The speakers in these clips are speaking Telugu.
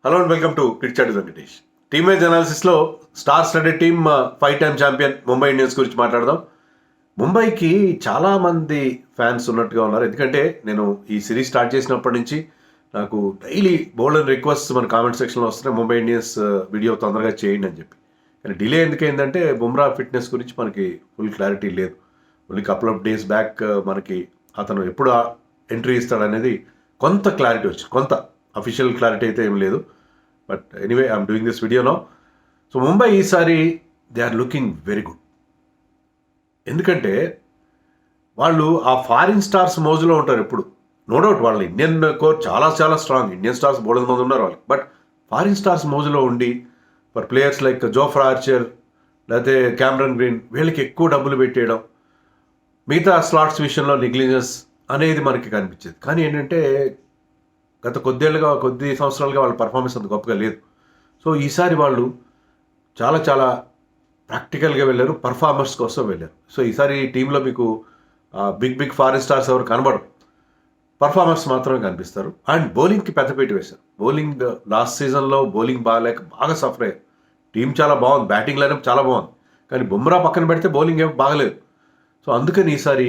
Hello and welcome to cricket chat Venkatesh. Team wise అనాలిసిస్లో star studded team 5-time champion Mumbai Indians గురించి మాట్లాడదాం. ముంబైకి చాలామంది ఫ్యాన్స్ ఉన్నట్టుగా ఉన్నారు. ఎందుకంటే నేను ఈ సిరీస్ స్టార్ట్ చేసినప్పటి నుంచి నాకు డైలీ బౌలర్ రిక్వెస్ట్ మన కామెంట్ సెక్షన్లో వస్తున్నాయి, ముంబై ఇండియన్స్ వీడియో తొందరగా చేయండి అని చెప్పి. కానీ డిలే ఎందుకైందంటే బుమ్రా ఫిట్నెస్ గురించి మనకి ఫుల్ క్లారిటీ లేదు. Only couple of days back మనకి అతను ఎప్పుడు ఎంట్రీ ఇస్తాడనేది కొంత క్లారిటీ వచ్చింది. కొంత అఫీషియల్ క్లారిటీ అయితే ఏం లేదు. But anyway I'm doing this video now. So Mumbai ఈసారి they are looking very good. ఎందుకంటే వాళ్ళు ఆ ఫారిన్ స్టార్స్ మోజులో ఉంటారు ఎప్పుడు. నో డౌట్ వాళ్ళ ఇండియన్ కోర్ చాలా చాలా స్ట్రాంగ్, ఇండియన్ స్టార్స్ బోల్డ్ మంది ఉన్నారు వాళ్ళకి. బట్ ఫారిన్ స్టార్స్ మోజులో ఉండి for players like Jofra Archer లేకపోతే క్యామరన్ గ్రీన్ వీళ్ళకి ఎక్కువ డబ్బులు పెట్టేయడం, మిగతా స్లాట్స్ విషయంలో నెగ్లిజెన్స్ అనేది మనకి కనిపించేది. కానీ ఏంటంటే గత కొద్ది సంవత్సరాలుగా వాళ్ళ పర్ఫార్మెన్స్ అంత గొప్పగా లేదు. సో ఈసారి వాళ్ళు చాలా చాలా ప్రాక్టికల్గా వెళ్ళారు, పర్ఫార్మర్స్ కోసం వెళ్ళారు. సో ఈసారి టీంలో మీకు బిగ్ ఫారెన్ స్టార్స్ ఎవరు కనబడరు, పర్ఫార్మర్స్ మాత్రమే కనిపిస్తారు. అండ్ బౌలింగ్కి పెద్దపీట వేశారు. బౌలింగ్ లాస్ట్ సీజన్లో బౌలింగ్ బాగాలేక బాగా సఫర్ అయ్యారు. టీం చాలా బాగుంది, బ్యాటింగ్ లైనప్ చాలా బాగుంది, కానీ బుమ్రా పక్కన పెడితే బౌలింగ్ ఏం బాగలేదు. సో అందుకని ఈసారి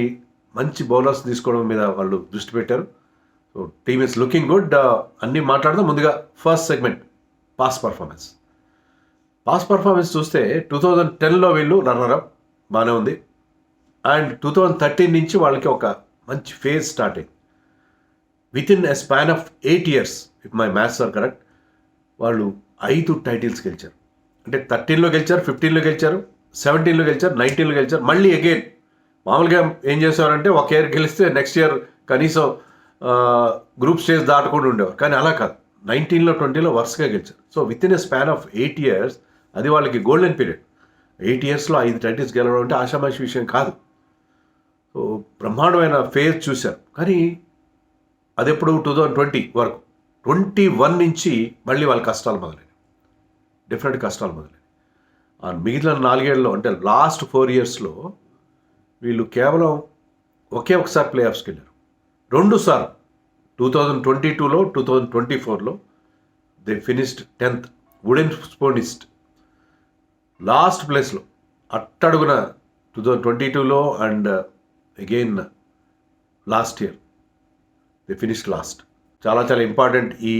మంచి బౌలర్స్ తీసుకోవడం మీద వాళ్ళు దృష్టి పెట్టారు. So team is looking good. అన్నీ మాట్లాడదాం. ముందుగా ఫస్ట్ సెగ్మెంట్ పాస్ పర్ఫార్మెన్స్ చూస్తే 2010లో వీళ్ళు రన్నరప్ బాగానే ఉంది. అండ్ 2013 నుంచి వాళ్ళకి ఒక మంచి ఫేజ్ స్టార్ట్ అయింది. Within a span of 8 years, if my maths are correct, వాళ్ళు 5 టైటిల్స్ గెలిచారు. అంటే 13లో గెలిచారు, 15లో గెలిచారు, 17లో గెలిచారు, 19లో గెలిచారు. మళ్ళీ అగైన్ మామూలుగా ఏం చేసేవారంటే ఒక ఇయర్ గెలిస్తే నెక్స్ట్ ఇయర్ కనీసం గ్రూప్ స్టేజ్ దాటకుండా ఉండేవారు. కానీ అలా కాదు, 19లో 20లో వరుసగా గెలిచారు. So with in a span of 8 years అది వాళ్ళకి గోల్డెన్ పీరియడ్. 8 yearsలో 5 టైటిల్స్ గెలవడం అంటే ఆషామాషి విషయం కాదు. సో బ్రహ్మాండమైన ఫేజ్ చూశారు. కానీ అది ఎప్పుడు 2020 వరకు. 21 నుంచి మళ్ళీ వాళ్ళ కష్టాలు మొదలైనవి, డిఫరెంట్ కష్టాలు మొదలైనవి. ఆ మిగిలిన 4 ఏళ్ళలో అంటే లాస్ట్ 4 yearsలో వీళ్ళు కేవలం ఒకే ఒకసారి ప్లే ఆఫ్స్కి వెళ్ళారు. 2 సార్లు 2022లో 2024లో they finished 10th, wooden spoonist last ప్లేస్లో అట్టడుగున 2022లో and again last year they finished last. చాలా చాలా ఇంపార్టెంట్ ఈ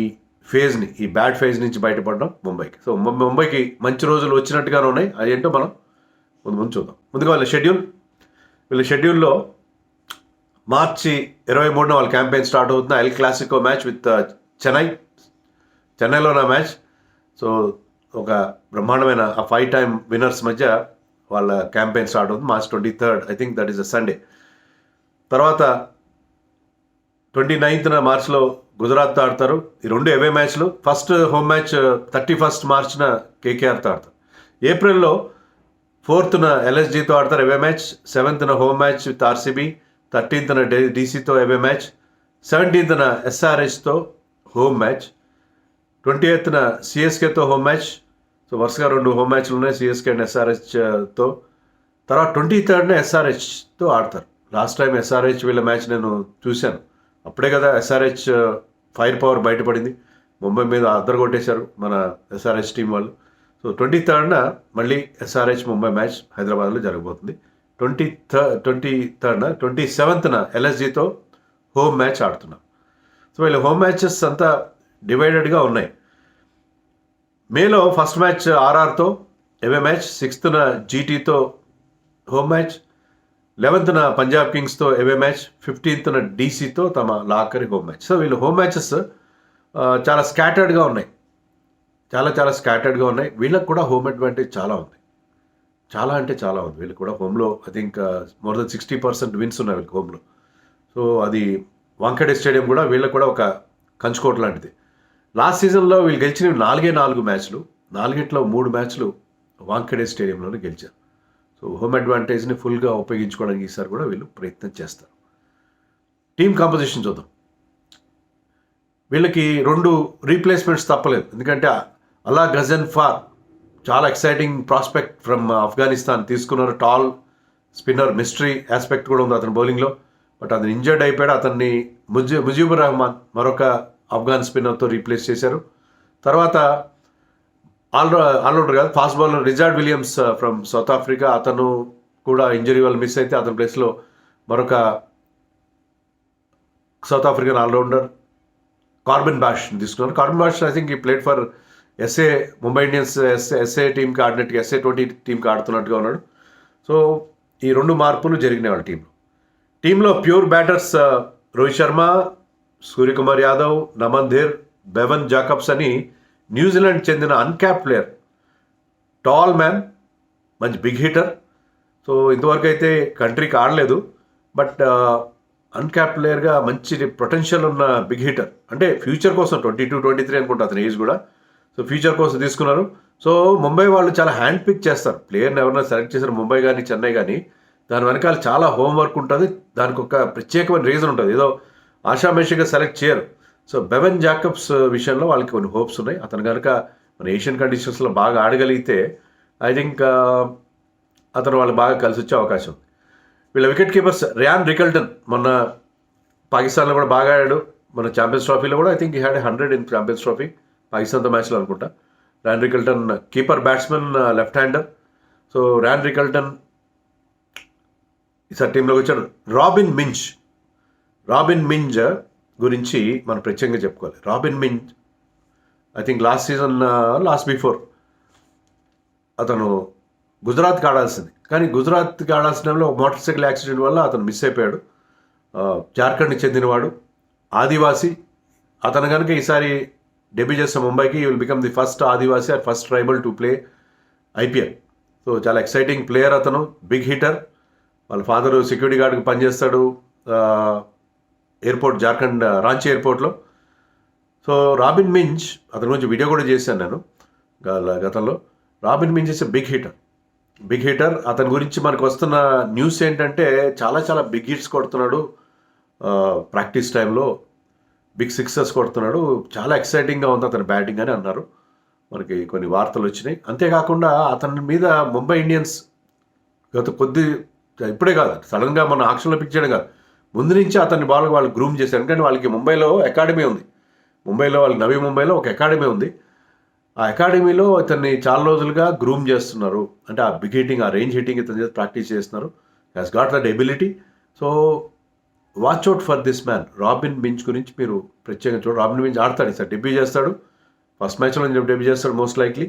ఫేజ్ని, ఈ బ్యాడ్ ఫేజ్ నుంచి బయటపడడం ముంబైకి. సో ముంబైకి మంచి రోజులు వచ్చినట్టుగానే ఉన్నాయి. అది ఏంటో మనం ముందు చూద్దాం. ముందుగా వీళ్ళ షెడ్యూల్లో మార్చి 23న వాళ్ళ క్యాంపెయిన్ స్టార్ట్ అవుతుంది. ఎల్ క్లాసికో మ్యాచ్ విత్ చెన్నైలో నా మ్యాచ్. సో ఒక బ్రహ్మాండమైన ఆ 5-time విన్నర్స్ మధ్య వాళ్ళ క్యాంపెయిన్ స్టార్ట్ అవుతుంది. March 23rd, I think that is a Sunday. తర్వాత 29th మార్చ్లో గుజరాత్తో ఆడతారు. ఈ 2 అవే మ్యాచ్లు. ఫస్ట్ హోమ్ మ్యాచ్ 31st మార్చ్న కేకేఆర్తో ఆడతారు. ఏప్రిల్లో 4th ఎల్ఎస్జీతో ఆడతారు away match. 7th home match with RCB. 13th డీసీతో అవే మ్యాచ్. 17th ఎస్ఆర్హెచ్తో హోమ్ మ్యాచ్. 28th సిఎస్కేతో హోమ్ మ్యాచ్. సో వరుసగా 2 హోమ్ మ్యాచ్లు ఉన్నాయి, సిఎస్కే అండ్ ఎస్ఆర్హెచ్తో. తర్వాత 23rd ఎస్ఆర్హెచ్తో ఆడతారు. లాస్ట్ టైం ఎస్ఆర్హెచ్ వీళ్ళ మ్యాచ్ నేను చూశాను. అప్పుడే కదా ఎస్ఆర్హెచ్ ఫైర్ పవర్ బయటపడింది, ముంబై మీద అద్దరు కొట్టేశారు మన ఎస్ఆర్హెచ్ టీం వాళ్ళు. సో 23rd మళ్ళీ ఎస్ఆర్హెచ్ ముంబై మ్యాచ్ హైదరాబాద్లో జరగబోతుంది. 27th ఎల్ఎస్జీతో హోమ్ మ్యాచ్ ఆడుతున్నాం. సో వీళ్ళ హోమ్ మ్యాచెస్ అంతా డివైడెడ్గా ఉన్నాయి. మేలో ఫస్ట్ మ్యాచ్ ఆర్ఆర్తో అవే మ్యాచ్. 6th జీటీతో హోమ్ మ్యాచ్. 11th పంజాబ్ కింగ్స్తో అవే మ్యాచ్. 15th డీసీతో తమ లాకరి హోమ్ మ్యాచ్. సో వీళ్ళు హోమ్ మ్యాచెస్ చాలా స్కాటర్డ్గా ఉన్నాయి, చాలా స్కాటర్డ్గా ఉన్నాయి. వీళ్ళకి కూడా హోమ్ అడ్వాంటేజ్ చాలా ఉంది, చాలా అంటే చాలా ఉంది. వీళ్ళు కూడా హోమ్లో I think more than 60% wins ఉన్నాయి వీళ్ళకి హోమ్లో. సో అది వాంఖేడే స్టేడియం కూడా వీళ్ళకి కూడా ఒక కంచుకోట లాంటిది. లాస్ట్ సీజన్లో వీళ్ళు గెలిచినవి 4 మ్యాచ్లు, 4 మ్యాచ్లు వాంఖేడే స్టేడియంలోనే గెలిచారు. సో హోమ్ అడ్వాంటేజ్ని ఫుల్గా ఉపయోగించుకోవడానికి ఈసారి కూడా వీళ్ళు ప్రయత్నం చేస్తారు. టీమ్ కాంపోజిషన్ చూద్దాం. వీళ్ళకి 2 రీప్లేస్మెంట్స్ తప్పలేదు. ఎందుకంటే అలా గజన్ఫార్ చాలా ఎక్సైటింగ్ ప్రాస్పెక్ట్ ఫ్రమ్ ఆఫ్ఘనిస్తాన్ తీసుకున్నారు. టాల్ స్పిన్నర్, మిస్టరీ ఆస్పెక్ట్ కూడా ఉంది అతని బౌలింగ్లో. బట్ అతను ఇంజర్డ్ అయిపోయాడు. అతన్ని ముజీబుర్ రహమాన్ మరొక ఆఫ్ఘన్ స్పిన్నర్తో రీప్లేస్ చేశారు. తర్వాత ఆల్రౌండర్ కాదు, fast bowler Richard Williams from South Africa, అతను కూడా ఇంజరీ వల్ల మిస్ అయితే అతని ప్లేస్లో మరొక South African allrounder Corbin Bosch తీసుకున్నారు. Corbin Bosch I think he played for SA, Mumbai Indians SA టీంకి ఆడినట్టుగా SA-20 టీంకి ఆడుతున్నట్టుగా ఉన్నాడు. సో ఈ 2 మార్పులు జరిగినాయి వాళ్ళ టీంలో pure batters Rohit Sharma, Suryakumar Yadav, Naman Dhir, Bevon Jacob's అని న్యూజిలాండ్ చెందిన అన్క్యాప్ ప్లేయర్, టాల్ మ్యాన్, మంచి బిగ్ హిటర్. సో ఇంతవరకు అయితే కంట్రీకి ఆడలేదు, బట్ అన్క్యాప్ ప్లేయర్గా మంచి పొటెన్షియల్ ఉన్న బిగ్ హిటర్, అంటే ఫ్యూచర్ కోసం 22-23 అనుకుంటా అతని ఏజ్ కూడా. సో ఫ్యూచర్ కోసం తీసుకున్నారు. సో ముంబై వాళ్ళు చాలా హ్యాండ్ పిక్ చేస్తారు ప్లేయర్ని, ఎవరైనా సెలెక్ట్ చేశారు ముంబై కానీ చెన్నై కానీ, దాని వెనకాల చాలా హోంవర్క్ ఉంటుంది, దానికి ఒక ప్రత్యేకమైన రీజన్ ఉంటుంది, ఏదో ఆషామేషిగా సెలెక్ట్ చేయరు. సో బెవెన్ జాకబ్స్ విషయంలో వాళ్ళకి కొన్ని హోప్స్ ఉన్నాయి. అతను కనుక మన ఏషియన్ కండిషన్స్లో బాగా ఆడగలిగితే ఐ థింక్ అతను వాళ్ళు బాగా కలిసి వచ్చే అవకాశం ఉంది. వీళ్ళ వికెట్ కీపర్స్ ర్యాన్ రికల్టన్, మొన్న పాకిస్తాన్లో కూడా బాగా ఆడాడు, మన ఛాంపియన్స్ ట్రోఫీలో కూడా I think he had 100 in champions trophy, పాకిస్తాన్తో మ్యాచ్లో అనుకుంటా. Ryan Rickelton keeper, batsmen, left hander. So Ryan Rickelton ఈసారి టీంలోకి వచ్చాడు. రాబిన్ మింజ్ గురించి మనం ప్రత్యేకంగా చెప్పుకోవాలి. Robin Minz I think last before అతను గుజరాత్కి ఆడాల్సింది, కానీ గుజరాత్కి ఆడాల్సిన టైంలో మోటార్ సైకిల్ యాక్సిడెంట్ వల్ల అతను మిస్ అయిపోయాడు. జార్ఖండ్కి చెందినవాడు, ఆదివాసీ. అతను కనుక ఈసారి డెబ్యూ చేస్తే ముంబైకి will become the first Adivasi or first tribal to play IPL. So చాలా ఎక్సైటింగ్ ప్లేయర్ అతను, బిగ్ హిటర్. వాళ్ళ ఫాదరు సెక్యూరిటీ గార్డ్కి పనిచేస్తాడు ఎయిర్పోర్ట్, జార్ఖండ్ రాంచీ ఎయిర్పోర్ట్లో. సో రాబిన్ మింజ్, అతని గురించి వీడియో కూడా చేశాను నేను గతంలో. Robin Minz is big hitter. అతని గురించి మనకు వస్తున్న న్యూస్ ఏంటంటే చాలా బిగ్ హిట్స్ కొడుతున్నాడు, ప్రాక్టీస్ టైంలో బిగ్ సిక్సర్స్ కొడుతున్నాడు, చాలా ఎక్సైటింగ్గా ఉంది అతని బ్యాటింగ్ అని అన్నారు. మనకి కొన్ని వార్తలు వచ్చినాయి. అంతేకాకుండా అతని మీద ముంబై ఇండియన్స్ ఇప్పుడే కాదు, సడన్గా మన ఆక్షన్లో పిక్ చేయడం కాదు, ముందు నుంచి అతన్ని వాళ్ళు గ్రూమ్ చేశారు. ఎందుకంటే వాళ్ళకి ముంబైలో అకాడమీ ఉంది, వాళ్ళకి నవీ ముంబైలో ఒక అకాడమీ ఉంది. ఆ అకాడమీలో ఇతన్ని చాలా రోజులుగా గ్రూమ్ చేస్తున్నారు, అంటే ఆ బిగ్ హిట్టింగ్, ఆ రేంజ్ హిట్టింగ్ ఇతని చేసి ప్రాక్టీస్ చేస్తున్నారు. Has got that ability. So watch out for this man. Robin Minz గురించి మీరు ప్రత్యేకంగా చూడండి. రాబిన్ మింజ్ ఆడతాడు, ఈసారి డెబ్యూ చేస్తాడు, ఫస్ట్ మ్యాచ్లో డెబ్యూ చేస్తాడు most likely.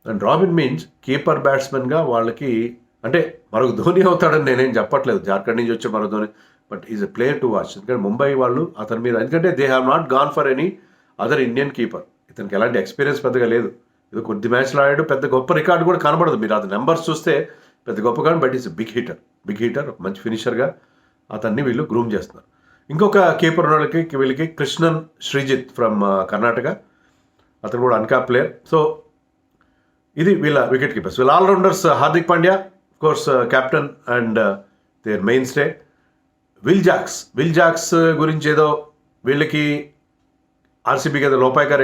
And Robin Minz keeper బ్యాట్స్మెన్గా వాళ్ళకి, అంటే మరొక ధోని అవుతాడని నేనేం చెప్పట్లేదు, జార్ఖండ్ నుంచి వచ్చే మరొక Dhoni, but is a player to watch. ఎందుకంటే ముంబై వాళ్ళు అతని మీద, ఎందుకంటే they have not gone for any other Indian keeper. ఇతనికి ఎలాంటి ఎక్స్పీరియన్స్ పెద్దగా లేదు, ఇది కొద్ది మ్యాచ్లో ఆడాడు, పెద్ద గొప్ప రికార్డు కూడా కనబడదు, మీరు అది నెంబర్స్ చూస్తే పెద్ద గొప్ప కానీ, బట్ ఈజ్ బిగ్ హిటర్, మంచి ఫినిషర్గా అతన్ని వీళ్ళు గ్రూమ్ చేస్తున్నారు. ఇంకొక కీపర్ వీళ్ళకి కృష్ణన్ శ్రీజిత్ ఫ్రమ్ కర్ణాటక, అతను కూడా అన్కాప్ ప్లేయర్. సో ఇది వీళ్ళ వికెట్ కీపర్స్. వీళ్ళ allrounders Hardik Pandya, course captain and their mainstay. Will Jacks గురించి ఏదో వీళ్ళకి RCBకి ఏదో లోపాయకర్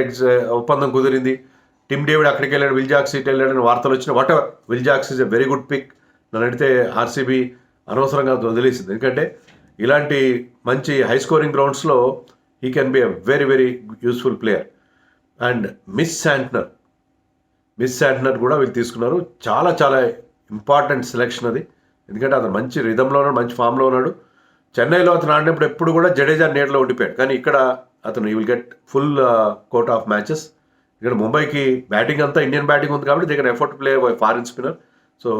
ఒప్పందం కుదిరింది, టిమ్ డేవిడ్ అక్కడికి వెళ్ళాడు, విల్ జాక్స్ ఇటు వెళ్ళాడని వార్తలు వచ్చినాయి. Whatever, Will Jacks is a very good pick. నన్ను అడిగితే RCB అనవసరంగా వదిలేసింది, ఎందుకంటే ఇలాంటి మంచి హై స్కోరింగ్ గ్రౌండ్స్లో he can be a very useful player. And Mitch Santner కూడా వీళ్ళు తీసుకున్నారు. చాలా ఇంపార్టెంట్ సెలెక్షన్ అది, ఎందుకంటే అతను మంచి రిథంలో ఉన్నాడు, మంచి ఫామ్లో ఉన్నాడు. చెన్నైలో అతను ఆడినప్పుడు ఎప్పుడు కూడా జడేజా నీడలో ఉండిపోయాడు, కానీ ఇక్కడ అతను you will get full quota of matches. ఇక్కడ ముంబైకి బ్యాటింగ్ అంతా ఇండియన్ బ్యాటింగ్ ఉంది కాబట్టి దగ్గర afford play foreign spinner. So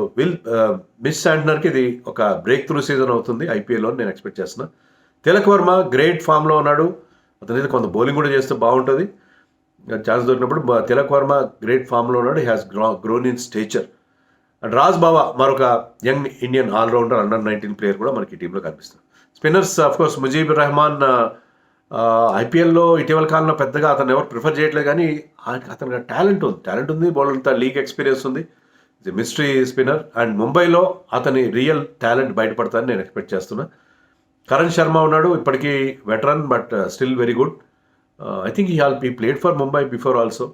Mitch శాంట్నర్కి ఇది ఒక బ్రేక్ త్రూ సీజన్ అవుతుంది IPLలో నేను ఎక్స్పెక్ట్ చేస్తున్నా. తిలక్ వర్మ గ్రేట్ ఫామ్లో ఉన్నాడు, అతనైతే కొంత బౌలింగ్ కూడా చేస్తే బాగుంటుంది, ఛాన్స్ దొరికినప్పుడు. తిలక్ వర్మ గ్రేట్ ఫామ్లో ఉన్నాడు, has grown in stature. And Raj Bawa మరొక young Indian allrounder, under nineteen player కూడా మనకి టీంలో కనిపిస్తుంది. స్పిన్నర్స్ అఫ్కోర్స్ ముజీబుర్ రెహమాన్ IPLలో ఇటీవల కాలంలో పెద్దగా అతను ఎవరు ప్రిఫర్ చేయట్లేదు, కానీ అతనికి టాలెంట్ ఉంది, బౌలర్తో లీగ్ ఎక్స్పీరియన్స్ ఉంది, ఇది మిస్టరీ స్పిన్నర్. అండ్ ముంబైలో అతని రియల్ టాలెంట్ బయటపడతానని నేను ఎక్స్పెక్ట్ చేస్తున్నా. కరణ్ శర్మ ఉన్నాడు, ఇప్పటికీ veteran but still very good. I think he played for Mumbai before also.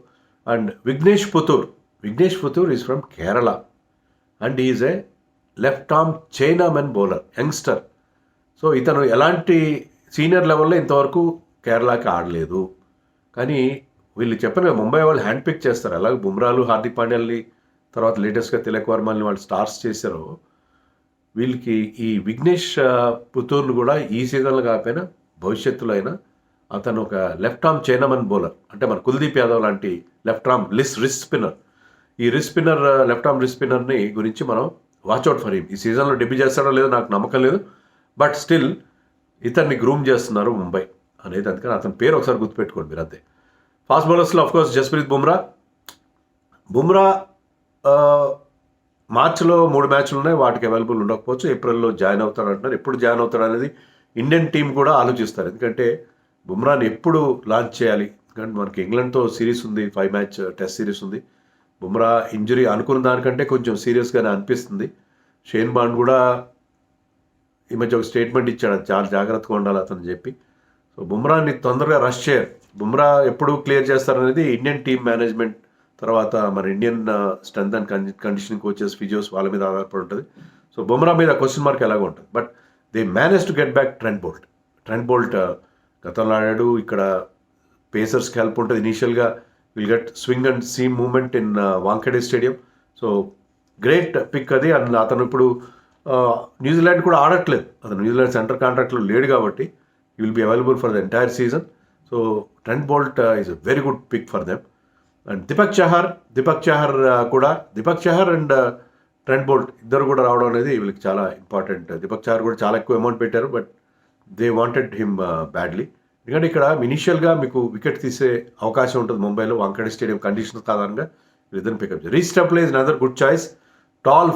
And Vignesh Puthur is from Kerala and is a left arm chinaman bowler, youngster. So ఇతను ఎలాంటి సీనియర్ లెవెల్లో ఇంతవరకు కేరళకి ఆడలేదు, కానీ వీళ్ళు చెప్పిన ముంబై వాళ్ళు హ్యాండ్ పిక్ చేస్తారు. అలాగే బుమ్రాలు, హార్దిక్ పాండ్యాల్ని, తర్వాత లేటెస్ట్గా తిలక్ వర్మల్ని వాళ్ళు స్టార్స్ చేశారో, వీళ్ళకి ఈ విఘ్నేష్ పుత్తూర్ను కూడా ఈ సీజన్లో కాకపోయినా భవిష్యత్తులో అయినా అతను ఒక లెఫ్ట్ ఆర్మ్ చైనామన్ బౌలర్, అంటే మన కుల్దీప్ యాదవ్ లాంటి లెఫ్ట్ ఆర్మ్ రిస్ట్ స్పిన్నర్. ఈ wrist spinner, left arm wrist స్పిన్నర్ని గురించి మనం వాచ్అవుట్ ఫర్ హిమ్. ఈ సీజన్లో డెబ్యూ చేస్తాడో లేదో నాకు నమ్మకం లేదు, బట్ స్టిల్ ఇతన్ని గ్రూమ్ చేస్తున్నారు ముంబై అనేది. అందుకని అతని పేరు ఒకసారి గుర్తుపెట్టుకోండి మీరు అంతే. ఫాస్ట్ బౌలర్స్లో ఆఫ్కోర్స్ జస్ప్రీత్ బుమ్రా మార్చిలో 3 మ్యాచ్లు ఉన్నాయి, వాటికి అవైలబుల్ ఉండకపోవచ్చు. ఏప్రిల్లో జాయిన్ అవుతాడు అంటున్నారు. ఎప్పుడు జాయిన్ అవుతాడు అనేది ఇండియన్ టీం కూడా ఆలోచిస్తారు. ఎందుకంటే బుమ్రాని ఎప్పుడు లాంచ్ చేయాలి, ఎందుకంటే మనకి ఇంగ్లాండ్తో సిరీస్ ఉంది, 5 మ్యాచ్ టెస్ట్ సిరీస్ ఉంది. బుమ్రా ఇంజరీ అనుకున్న దానికంటే కొంచెం సీరియస్గానే అనిపిస్తుంది. షేన్ బాండ్ కూడా ఈ మధ్య ఒక స్టేట్మెంట్ ఇచ్చాడు, చాలా జాగ్రత్తగా ఉండాలి అతను చెప్పి. సో బుమ్రాని తొందరగా రష్ చేయరు. బుమ్రా ఎప్పుడు క్లియర్ చేస్తారనేది ఇండియన్ టీమ్ మేనేజ్మెంట్, తర్వాత మన Indian strength and conditioning coaches, physios వాళ్ళ మీద ఆధారపడి ఉంటుంది. సో బుమ్రా మీద క్వశ్చన్ మార్క్ ఎలాగో ఉంటుంది. But they manage to get back Trent Boult గతంలో ఆడాడు. ఇక్కడ పేసర్స్కి హెల్ప్ ఉంటుంది. ఇనీషియల్గా will get swing and seam movement in Wankhede stadium. So great pick అది. అండ్ అతను ఇప్పుడు న్యూజిలాండ్ కూడా ఆడట్లేదు, అతను న్యూజిలాండ్ సెంటర్ కాంట్రాక్ట్లో లేడు కాబట్టి he will be available for the entire season. So Trent Boult is a very good pick for them. And Deepak Chahar and Trent Boult ఇద్దరు కూడా రావడం అనేది వీళ్ళకి చాలా ఇంపార్టెంట్. దీపక్ చహర్ కూడా చాలా ఎక్కువ అమౌంట్ పెట్టారు, but they wanted him badly. ఎందుకంటే ఇక్కడ ఇనిషియల్గా మీకు వికెట్ తీసే అవకాశం ఉంటుంది ముంబైలో, వాంఖేడే స్టేడియం కండిషన్స్ కారణంగా వీళ్ళిద్దరిని పికప్ చేయాలి. Reece Topley is another good choice. Tall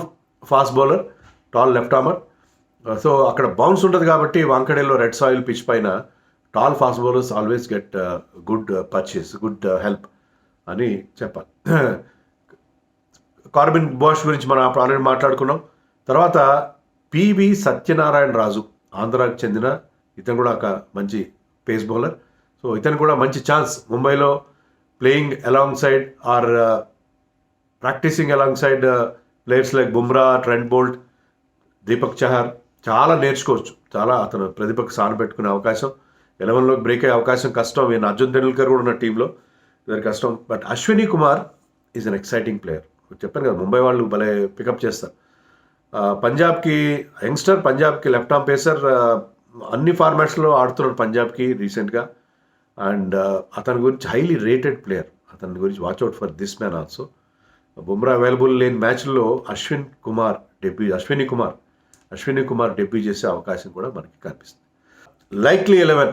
fast bowler, tall left armer. So అక్కడ బౌన్స్ ఉంటుంది కాబట్టి వాంఖేడేలో రెడ్ సాయిల్ పిచ్ పైన tall fast bowlers always get good purchase, good help అని చెప్పాలి. కార్బిన్ బోష్ గురించి మనం ఆల్రెడీ మాట్లాడుకున్నాం. తర్వాత పివి సత్యనారాయణ రాజు, ఆంధ్రాకి చెందిన ఇతను కూడా ఒక మంచి పేస్ బౌలర్. సో ఇతను కూడా మంచి ఛాన్స్ ముంబైలో playing alongside or practicing alongside players like Bumrah, Trent Boult, Deepak Chahar చాలా నేర్చుకోవచ్చు. చాలా అతను ప్రతిభకు సానబెట్టుకునే అవకాశం, 11లోకి బ్రేక్ అయ్యే అవకాశం కష్టం. ఈయన అర్జున్ టెండూల్కర్ కూడా ఉన్న టీంలో వెరీ కష్టం. But Ashwini Kumar is an exciting player. చెప్పాను కదా, ముంబై వాళ్ళు భలే పికప్ చేస్తారు. పంజాబ్కి యంగ్స్టర్, పంజాబ్కి లెఫ్ట్ ఆర్మ్ పేసర్, అన్ని ఫార్మాట్స్లో ఆడుతున్నాడు పంజాబ్కి రీసెంట్గా. అండ్ అతని గురించి హైలీ రేటెడ్ ప్లేయర్, అతని గురించి watch out for this man also. Bumrah available లేని మ్యాచ్లో అశ్విని కుమార్ డెబ్యూ చేసే అవకాశం కూడా మనకి కనిపిస్తుంది. లైక్లీ 11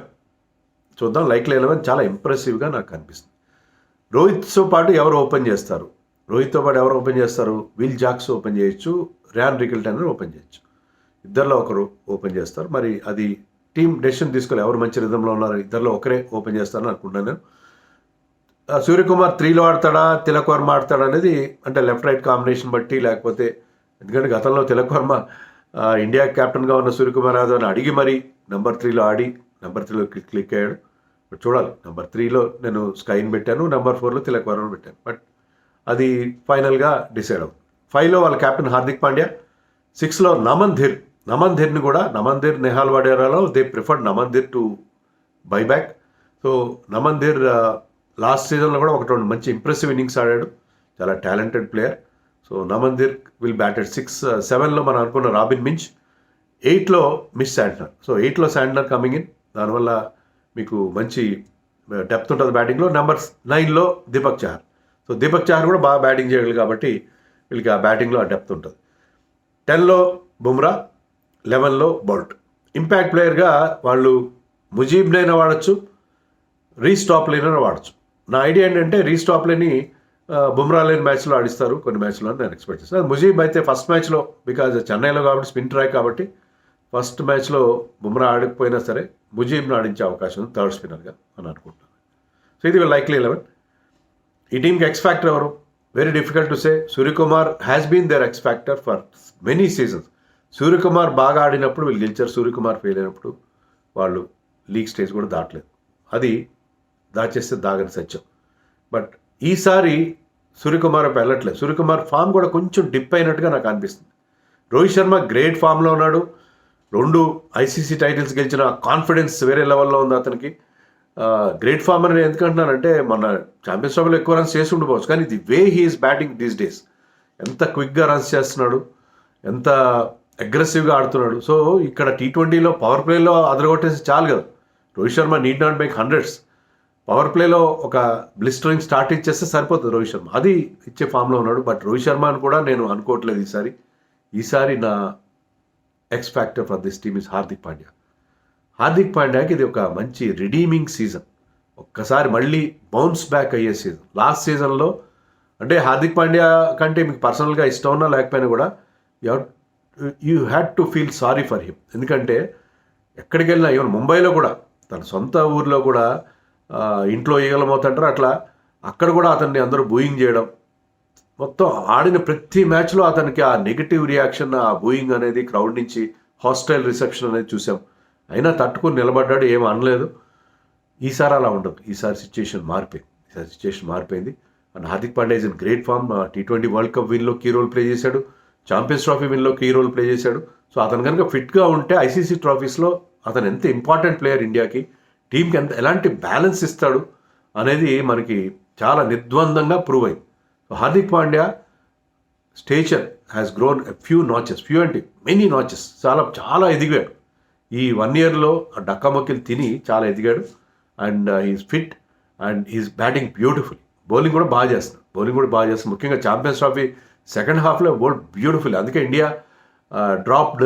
చూద్దాం. లైక్లీ 11 చాలా ఇంప్రెసివ్గా నాకు కనిపిస్తుంది. రోహిత్తో పాటు ఎవరు ఓపెన్ చేస్తారు? విల్ జాక్స్ ఓపెన్ చేయొచ్చు, ర్యాన్ రికిల్టన్ ఓపెన్ చేయొచ్చు. ఇద్దరిలో ఒకరు ఓపెన్ చేస్తారు. మరి అది టీం డెసిషన్ తీసుకోవాలి, ఎవరు మంచి రిధంలో ఉన్నారు, ఇద్దరిలో ఒకరే ఓపెన్ చేస్తారని అనుకుంటున్నాను నేను. సూర్యకుమార్ 3లో ఆడతాడా, తిలక్ వర్మ ఆడతాడా అనేది అంటే లెఫ్ట్ రైట్ కాంబినేషన్ బట్టి, లేకపోతే ఎందుకంటే గతంలో తిలక్ వర్మ ఇండియా కెప్టెన్గా ఉన్న సూర్యకుమార్ యాదవ్ని అడిగి మరి నెంబర్ 3లో ఆడి నెంబర్ 3లో క్లిక్ అయ్యాడు. బట్ చూడాలి. నెంబర్ 3లో నేను స్కైన్ పెట్టాను, నెంబర్ 4లో తిలక్ వర్మ పెట్టాను. బట్ అది ఫైనల్గా డిసైడ్ అవుతుంది. 5లో వాళ్ళ కెప్టెన్ హార్దిక్ పాండ్యా, 6లో నమన్ ధీర్ నెహాల్ వాడేరాలో they preferred Naman Dhir to buyback. So Naman Dhir last సీజన్లో కూడా 1-2 మంచి ఇంప్రెసివ్ ఇన్నింగ్స్ ఆడాడు, చాలా talented player. So Naman Dhir will bat at 6. 7లో మనం అనుకున్న రాబిన్ మించ్, 8లో మిస్ శాంట్నర్. సో 8లో శాంట్నర్ కమింగ్ ఇన్, దానివల్ల మీకు మంచి డెప్త్ ఉంటుంది బ్యాటింగ్లో. నెంబర్ 9లో దీపక్ చహర్. సో దీపక్ చహర్ కూడా బాగా బ్యాటింగ్ చేయగలరు కాబట్టి వీళ్ళకి ఆ బ్యాటింగ్లో ఆ డెప్త్ ఉంటుంది. 10లో బుమ్రా, 11లో బోల్ట్. ఇంపాక్ట్ ప్లేయర్గా వాళ్ళు ముజీబ్నైనా వాడచ్చు, రీస్టాప్లైనా వాడచ్చు. నా ఐడియా ఏంటంటే రీస్టాప్లని బుమ్రా లేని మ్యాచ్లో ఆడిస్తారు కొన్ని మ్యాచ్లో అని నేను ఎక్స్పెక్ట్ చేస్తాను. ముజీబ్ అయితే ఫస్ట్ మ్యాచ్లో, బికాజ్ చెన్నైలో కాబట్టి స్పిన్ ట్రాక్ కాబట్టి ఫస్ట్ మ్యాచ్లో బుమ్రా ఆడకపోయినా సరే ముజీబ్ను ఆడించే అవకాశం ఉంది థర్డ్ స్పిన్నర్గా అని అనుకుంటున్నాను. సో ఇది లైక్లీ 11. ఈ టీంకి ఎక్స్ ఫ్యాక్టర్ ఎవరు? Very difficult to say. Suryakumar has been their X factor for many seasons. Suryakumar బాగా ఆడినప్పుడు వీళ్ళు గెలిచారు, సూర్యకుమార్ ఫెయిల్ అయినప్పుడు వాళ్ళు లీగ్ స్టేజ్ కూడా దాటలేదు. అది దాచేస్తే దాగని సత్యం. బట్ ఈసారి సూర్యకుమార్ వెళ్ళట్లేదు. సూర్యకుమార్ ఫామ్ కూడా కొంచెం డిప్ అయినట్టుగా నాకు అనిపిస్తుంది. రోహిత్ శర్మ గ్రేట్ ఫామ్లో ఉన్నాడు, 2 ICC టైటిల్స్ గెలిచిన కాన్ఫిడెన్స్ వేరే లెవెల్లో ఉంది అతనికి. గ్రేట్ ఫార్మ్ అని ఎందుకంటున్నానంటే మన ఛాంపియన్స్ ట్రోఫీలో ఎక్కువ రన్స్ చేసి ఉండకపోవచ్చు, కానీ the way he's batting these days, ఎంత క్విక్గా రన్స్ చేస్తున్నాడు, ఎంత అగ్రెసివ్గా ఆడుతున్నాడు. సో ఇక్కడ T20లో పవర్ ప్లేలో అదరగొట్టేసి చాలు కదా. Rohit Sharma need not make hundreds, power ప్లేలో ఒక బ్లిస్టరింగ్ స్టార్ట్ ఇచ్చేస్తే సరిపోతుంది రోహిత్ శర్మ, అది ఇచ్చే ఫామ్లో ఉన్నాడు. బట్ రోహిత్ శర్మ అని కూడా నేను అనుకోవట్లేదు ఈసారి నా X factor for this team is Hardik పాండ్యాకి ఇది ఒక మంచి రిడీమింగ్ సీజన్, ఒక్కసారి మళ్ళీ బౌన్స్ బ్యాక్ అయ్యే సీజన్. లాస్ట్ సీజన్లో అంటే హార్దిక్ పాండ్యా కంటే మీకు పర్సనల్గా ఇష్టం ఉన్నా లేకపోయినా కూడా you had to feel sorry for him. ఎందుకంటే ఎక్కడికి వెళ్ళినా ఈవెన్ ముంబైలో కూడా తన సొంత ఊర్లో కూడా ఇంట్లో ఈగలమవుతుంటారు, అట్లా అక్కడ కూడా అతన్ని అందరూ బూయింగ్ చేయడం, మొత్తం ఆడిన ప్రతి మ్యాచ్లో అతనికి ఆ నెగిటివ్ రియాక్షన్, ఆ బూయింగ్ అనేది క్రౌడ్ నుంచి హాస్టైల్ రిసెప్షన్ అనేది చూసాం. అయినా తట్టుకుని నిలబడ్డాడు, ఏం అనలేదు. ఈసారి అలా ఉండదు, ఈసారి సిచ్యుయేషన్ మారిపోయింది. And Hardik Pandya is in great form. T20 world cup విన్లో కీ రోల్ ప్లే చేశాడు, ఛాంపియన్స్ ట్రోఫీ విన్లో కీ రోల్ ప్లే చేశాడు. సో అతను కనుక ఫిట్గా ఉంటే ఐసీసీ ట్రోఫీస్లో అతను ఎంత ఇంపార్టెంట్ ప్లేయర్ ఇండియాకి, టీంకి ఎలాంటి బ్యాలెన్స్ ఇస్తాడు అనేది మనకి చాలా నిర్ద్వందంగా ప్రూవ్ అయింది. So Hardik Pandya stature has grown few అంటే మెనీ నాచెస్, చాలా ఎదిగాడు. ఈ 1 yearలో డక్కామొక్కిలు తిని చాలా ఎదిగాడు. And he's fit and he's batting beautiful. Bowling కూడా బాగా చేస్తున్నాడు. ముఖ్యంగా ఛాంపియన్స్ ట్రోఫీ సెకండ్ హాఫ్లో బౌల్డ్ బ్యూటిఫుల్. అందుకే India dropped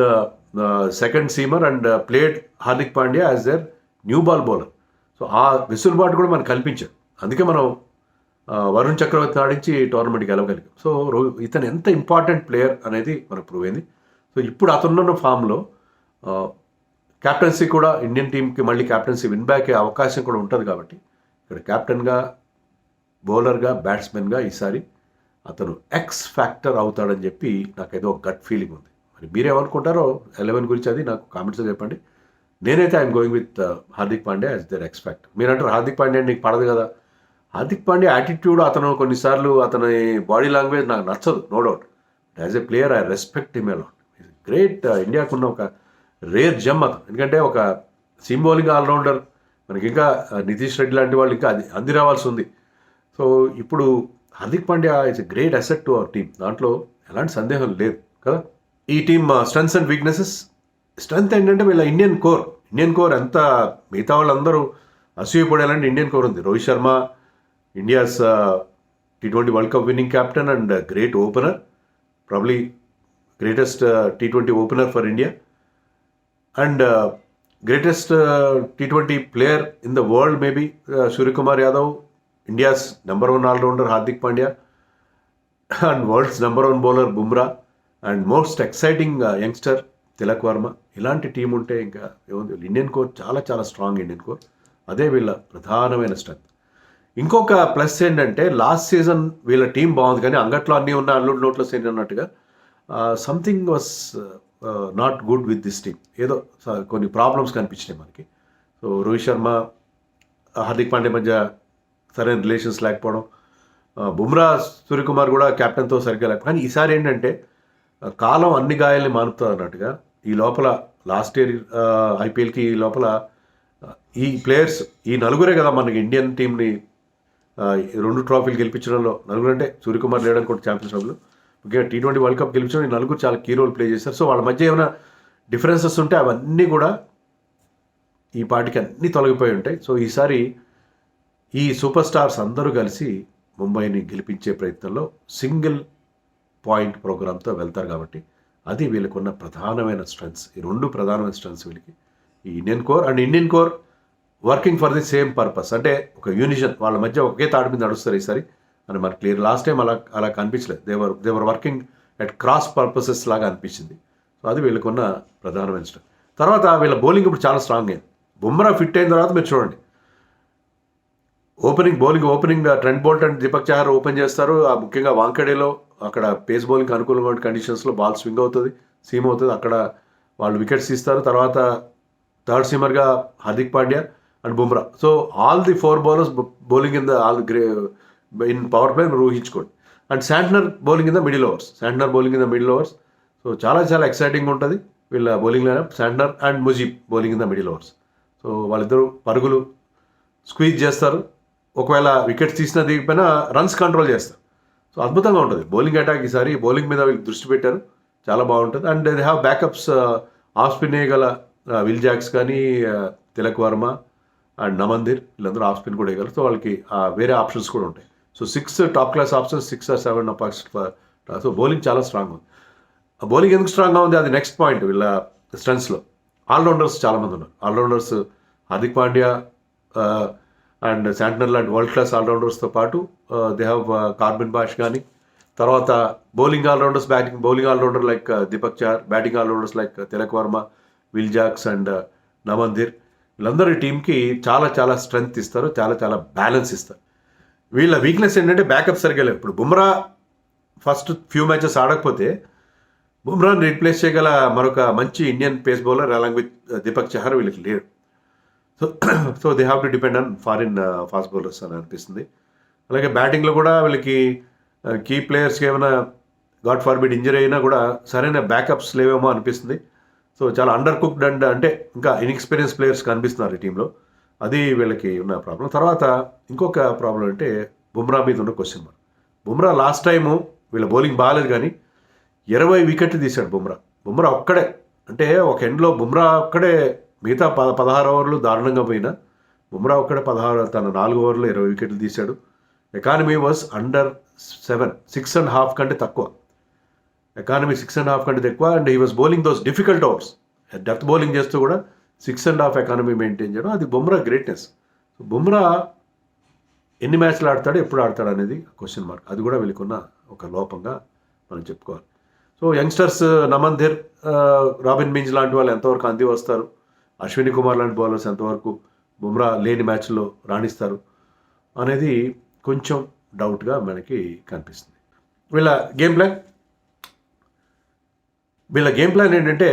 second seamer and played Hardik Pandya as the new ball bowler. So ఆ వెసులుబాటు కూడా మనకు కల్పించాడు. అందుకే మనం వరుణ్ చక్రవర్తి ఆడించి టోర్నమెంట్కి గెలవగలిగాం. సో ఇతను ఎంత ఇంపార్టెంట్ ప్లేయర్ అనేది మనకు ప్రూవ్ అయింది. సో ఇప్పుడు అతనున్న ఫామ్లో క్యాప్టెన్సీ కూడా ఇండియన్ టీంకి మళ్ళీ క్యాప్టెన్సీ విన్ బ్యాక్ అయ్యే అవకాశం కూడా ఉంటుంది. కాబట్టి ఇక్కడ క్యాప్టెన్గా, బౌలర్గా, బ్యాట్స్మెన్గా ఈసారి అతను ఎక్స్ ఫ్యాక్టర్ అవుతాడని చెప్పి నాకేదో ఒక గట్ ఫీలింగ్ ఉంది. మరి మీరేమనుకుంటారో 11 గురించి అది నాకు కామెంట్స్లో చెప్పండి. నేనైతే I'm going with Hardik Pandya as the X factor. మీరంటారు హార్దిక్ పాండ్యా నీకు పడదు కదా. హార్దిక్ పాండ్యా యాటిట్యూడ్, అతను కొన్నిసార్లు అతని బాడీ లాంగ్వేజ్ నాకు నచ్చదు, no doubt. As a player I respect him a lot. Great, ఇండియాకున్న ఒక రేర్ జమ్ అతను. ఎందుకంటే ఒక సీమ్ బౌలింగ్ ఆల్రౌండర్, మనకి ఇంకా నితీష్ రెడ్డి లాంటి వాళ్ళు ఇంకా అంది రావాల్సి ఉంది. సో ఇప్పుడు Hardik Pandya is a great asset to our team, దాంట్లో ఎలాంటి సందేహం లేదు కదా. ఈ team strengths and weaknesses. Strength ఏంటంటే వీళ్ళ ఇండియన్ కోర్ ఎంత మిగతా వాళ్ళందరూ అసూయపడేలాంటి ఇండియన్ కోర్ ఉంది. Rohit Sharma India's T20 world cup winnowing captain and great opener, probably greatest T20 opener for India and greatest T20 player in the world maybe Suryakumar Yadav, India's number 1 all-rounder Hardik Pandya and world's number 1 bowler Bumrah and most exciting youngster Tilak Varma. ఇలాంటి టీం ఉంటే ఇంకా ఇండియన్ కోర్ చాలా స్ట్రాంగ్ ఇండియన్ కోర్. అదే వీళ్ళ ప్రధానమైన స్ట్రెంత్. ఇంకొక ప్లస్ ఏంటంటే లాస్ట్ సీజన్ వీళ్ళ టీం బాగుంది, కానీ అంగట్లో అన్నీ ఉన్న అల్లుడు నోట్లో సేని అన్నట్టుగా something was not good with this team. ఏదో కొన్ని ప్రాబ్లమ్స్ కనిపించినాయి మనకి. సో రోహిత్ శర్మ, హార్దిక్ పాండ్యా మధ్య సరైన రిలేషన్స్ లేకపోవడం, బుమ్రా, సూర్యకుమార్ కూడా కెప్టెన్తో సరిగ్గా లేకపోతే. కానీ ఈసారి ఏంటంటే కాలం అన్ని గాయాల్ని మానుతుంది అన్నట్టుగా ఈ లోపల లాస్ట్ ఇయర్ ఐపీఎల్కి ఈ లోపల ఈ ప్లేయర్స్, ఈ నలుగురే కదా మనకి ఇండియన్ టీంని 2 ట్రోఫీలు గెలిపించడంలో. నలుగురు అంటే సూర్యకుమార్ లేడని కూడా ఛాంపియన్స్ ట్రోఫీలో, ముఖ్యంగా T20 వరల్డ్ కప్ గెలిపించడం ఈ నలుగురు చాలా కీ రోల్ ప్లే చేశారు. సో వాళ్ళ మధ్య ఏమైనా డిఫరెన్సెస్ ఉంటే అవన్నీ కూడా ఈ పార్టీకి అన్నీ తొలగిపోయి ఉంటాయి. సో ఈసారి ఈ సూపర్ స్టార్స్ అందరూ కలిసి ముంబైని గెలిపించే ప్రయత్నంలో సింగిల్ పాయింట్ ప్రోగ్రామ్తో వెళ్తారు. కాబట్టి అది వీళ్ళకున్న ప్రధానమైన స్ట్రెంగ్స్. ఈ 2 ప్రధానమైన స్ట్రెంగ్స్ వీళ్ళకి, ఈ Indian core working for the same purpose. అంటే ఒక యూనిషన్, వాళ్ళ మధ్య ఒకే తాడు మీద నడుస్తారు ఈసారి అని మనకు క్లియర్. లాస్ట్ టైం అలా కనిపించలేదు. దేవర్ వర్కింగ్ అట్ క్రాస్ పర్పసెస్ లాగా అనిపించింది. సో అది వీళ్ళకున్న ప్రధానమైన స్ట్రెంగ్. తర్వాత వీళ్ళ బౌలింగ్ ఇప్పుడు చాలా స్ట్రాంగ్ అయింది. బుమ్రా ఫిట్ అయిన తర్వాత మీరు చూడండి, opening Trent Boult and Deepak Chahar open చేస్తారు. ముఖ్యంగా వాంకడేలో అక్కడ పేస్ బౌలింగ్ అనుకూలంగా ఉండే కండిషన్స్లో బాల్ స్వింగ్ అవుతుంది, సీమ్ అవుతుంది, అక్కడ వాళ్ళు వికెట్స్ తీస్తారు. తర్వాత థర్డ్ సీమర్గా Hardik Pandya and Bumrah. So all the 4 bowlers bowling in power play ఊహించుకోండి. And Santner bowling in the middle overs. So చాలా ఎక్సైటింగ్ ఉంటుంది వీళ్ళ bowling lineup. Santner and Mujeeb bowling in the middle overs. So వాళ్ళిద్దరూ పరుగులు స్క్వీజ్ చేస్తారు. ఒకవేళ వికెట్స్ తీసినా దిగిపోయినా రన్స్ కంట్రోల్ చేస్తారు. సో అద్భుతంగా ఉంటుంది బౌలింగ్ అటాక్. ఈసారి బౌలింగ్ మీద వీళ్ళు దృష్టి పెట్టారు, చాలా బాగుంటుంది. And they have backups. Off spin వేయగల విల్ జాక్స్ కానీ, తిలక్ వర్మ అండ్ నమందిర్, వీళ్ళందరూ ఆఫ్ స్పిన్ కూడా వేయగలరు. సో వాళ్ళకి వేరే ఆప్షన్స్ కూడా ఉంటాయి. So 6 top class options, 6 or 7 అపాక్స్. So bowling చాలా స్ట్రాంగ్ ఉంది. ఆ బౌలింగ్ ఎందుకు స్ట్రాంగ్గా ఉంది, అది నెక్స్ట్ పాయింట్. వీళ్ళ స్ట్రెంత్స్లో ఆల్రౌండర్స్ చాలామంది ఉన్నారు. Allrounders Hardik Pandya and Santner లాంటి వరల్డ్ క్లాస్ ఆల్రౌండర్స్తో పాటు దే హ్యావ్ కార్బిన్ బాష్ కానీ, తర్వాత bowling allrounders, bowling allrounder like Deepak Chahar, batting allrounders like Tilak Varma, Will Jacks and Naman Dhir. వీళ్ళందరూ ఈ టీంకి చాలా చాలా స్ట్రెంగ్త్ ఇస్తారు, చాలా చాలా బ్యాలెన్స్ ఇస్తారు. వీళ్ళ వీక్నెస్ ఏంటంటే బ్యాకప్ సరిగ్గా లేవు. ఇప్పుడు బుమ్రా ఫస్ట్ ఫ్యూ మ్యాచెస్ ఆడకపోతే బుమ్రాని రీప్లేస్ చేయగల మరొక మంచి Indian pace bowler along with Deepak Chahar వీళ్ళకి లేరు. So they have to depend on foreign fast bowlers అని అనిపిస్తుంది. అలాగే బ్యాటింగ్లో కూడా వీళ్ళకి కీ ప్లేయర్స్కి ఏమైనా గాడ్ ఫార్బిడ్ ఇంజరీ అయినా కూడా సరైన బ్యాకప్స్ లేవేమో అనిపిస్తుంది. సో చాలా అండర్ కుక్డ్ అండ్ అంటే ఇంకా ఇన్ఎక్స్పీరియన్స్ ప్లేయర్స్ కనిపిస్తున్నారు ఈ టీంలో. అది వీళ్ళకి ఉన్న ప్రాబ్లం. తర్వాత ఇంకొక ప్రాబ్లం అంటే బుమ్రా మీద ఉన్న question mark. Bumrah last time వీళ్ళ బౌలింగ్ బాగాలేదు కానీ 20 వికెట్లు తీశాడు బుమ్రా ఒక్కడే. అంటే ఒక ఎండ్లో బుమ్రా ఒక్కడే, మిగతా 16 ఓవర్లు దారుణంగా పోయినా బుమ్రా ఒక్కడే 4 ఓవర్లు 20 వికెట్లు తీశాడు. ఎకానమీ వాజ్ అండర్ 7, 6.5 కంటే తక్కువ. ఎకానమీ 6.5 కంటే తక్కువ. And he was bowling those difficult overs. Death bowling చేస్తూ కూడా 6.5 ఎకానమీ మెయింటైన్ చేయడం, అది బుమ్రా గ్రేట్నెస్. బుమ్రా ఎన్ని మ్యాచ్లు ఆడతాడు, ఎప్పుడు ఆడతాడు అనేది క్వశ్చన్ మార్క్. అది కూడా వీళ్ళకున్న ఒక లోపంగా మనం చెప్పుకోవాలి. So youngsters Naman Dhir, robin Minz లాంటి వాళ్ళు ఎంతవరకు అంది వస్తారు, అశ్విని కుమార్ లాంటి బౌలర్స్ ఎంతవరకు బుమ్రా లేని మ్యాచ్లో రాణిస్తారు అనేది కొంచెం డౌట్గా మనకి కనిపిస్తుంది. వీళ్ళ గేమ్ ప్లాన్ ఏంటంటే,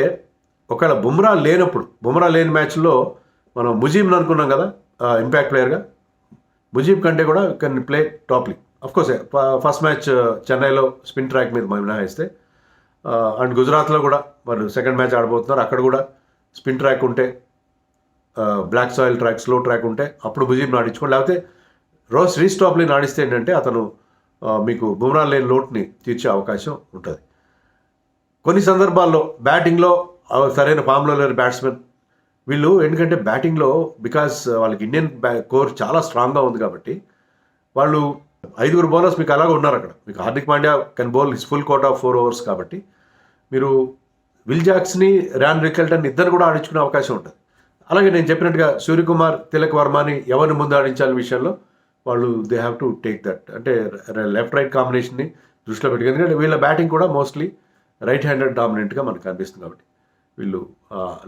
ఒకవేళ బుమ్రా లేని మ్యాచ్లో మనం ముజీబ్ని అనుకున్నాం కదా ఇంపాక్ట్ ప్లేయర్గా. ముజీబ్ కంటే కూడా can play Topley. Of course first match చెన్నైలో స్పిన్ ట్రాక్ మీద మినహాయిస్తే, అండ్ గుజరాత్లో కూడా మరి సెకండ్ మ్యాచ్ ఆడబోతున్నారు. అక్కడ కూడా స్పిన్ ట్రాక్ ఉంటే, black soil track, slow track ఉంటే అప్పుడు ముజీబ్ని ఆడించుకోండి. లేకపోతే రీస్టాప్లీని ఆడిస్తే ఏంటంటే అతను మీకు బుమ్రా లేని లోటుని తీర్చే అవకాశం ఉంటుంది. కొన్ని సందర్భాల్లో బ్యాటింగ్లో సరైన ఫామ్లో లేరు బ్యాట్స్మెన్ వీళ్ళు. ఎందుకంటే బ్యాటింగ్లో బికాస్ వాళ్ళకి ఇండియన్ కోర్ చాలా స్ట్రాంగ్గా ఉంది కాబట్టి వాళ్ళు 5 బౌలర్స్ మీకు అలాగే ఉన్నారు అక్కడ. మీకు Hardik Pandya can bowl his full quota of 4 overs కాబట్టి మీరు విల్ జాక్స్ని, ర్యాన్ రికెల్టన్ ఇద్దరు కూడా ఆడించుకునే అవకాశం ఉంటుంది. అలాగే నేను చెప్పినట్టుగా సూర్యకుమార్, తిలక్ వర్మని ఎవరిని ముందు ఆడించాలి విషయంలో వాళ్ళు they have to take that, అంటే లెఫ్ట్ రైట్ కాంబినేషన్ని దృష్టిలో పెట్టుకుని. ఎందుకంటే వీళ్ళ బ్యాటింగ్ కూడా మోస్ట్లీ రైట్ హ్యాండెడ్ డామినెంట్గా మనకు కనిపిస్తుంది కాబట్టి వీళ్ళు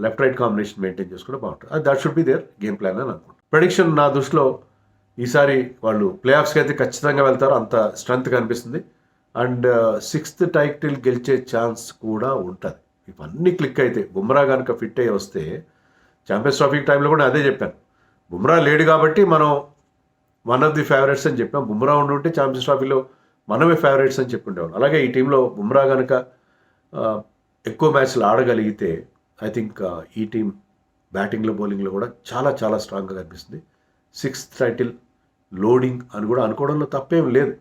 లెఫ్ట్ రైట్ కాంబినేషన్ మెయింటైన్ చేసుకుంటే బాగుంటుంది. That should be their game plan అని అనుకుంటాను. ప్రెడిక్షన్ నా దృష్టిలో ఈసారి వాళ్ళు ప్లే ఆఫ్స్కి అయితే ఖచ్చితంగా వెళ్తారు, అంత స్ట్రెంత్ కనిపిస్తుంది. అండ్ 6th టైటిల్ గెలిచే ఛాన్స్ కూడా ఉంటుంది ఇవన్నీ క్లిక్ అయితే. బుమ్రా కనుక ఫిట్ అయ్యి వస్తే, ఛాంపియన్స్ ట్రోఫీ టైంలో కూడా అదే చెప్పాను, బుమ్రా లేడు కాబట్టి మనం వన్ ఆఫ్ ది ఫేవరెట్స్ అని చెప్పాం. బుమ్రా ఉండుంటే ఛాంపియన్స్ ట్రోఫీలో మనమే ఫేవరెట్స్ అని చెప్పుండేవాడు. అలాగే ఈ టీంలో బుమ్రా కనుక ఎక్కువ మ్యాచ్లు ఆడగలిగితే ఐ థింక్ ఈ టీం బ్యాటింగ్లో బౌలింగ్లో కూడా చాలా చాలా స్ట్రాంగ్గా కనిపిస్తుంది. 6th టైటిల్ లోడింగ్ అని కూడా అనుకోవడంలో తప్పేం లేదు.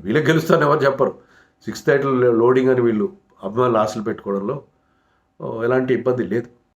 వీళ్ళకి గెలుస్తారని ఎవరు చెప్పరు. 6th టైటిల్ లోడింగ్ అని వీళ్ళు అభిమానులు ఆశలు పెట్టుకోవడంలో ఎలాంటి ఇబ్బంది లేదు.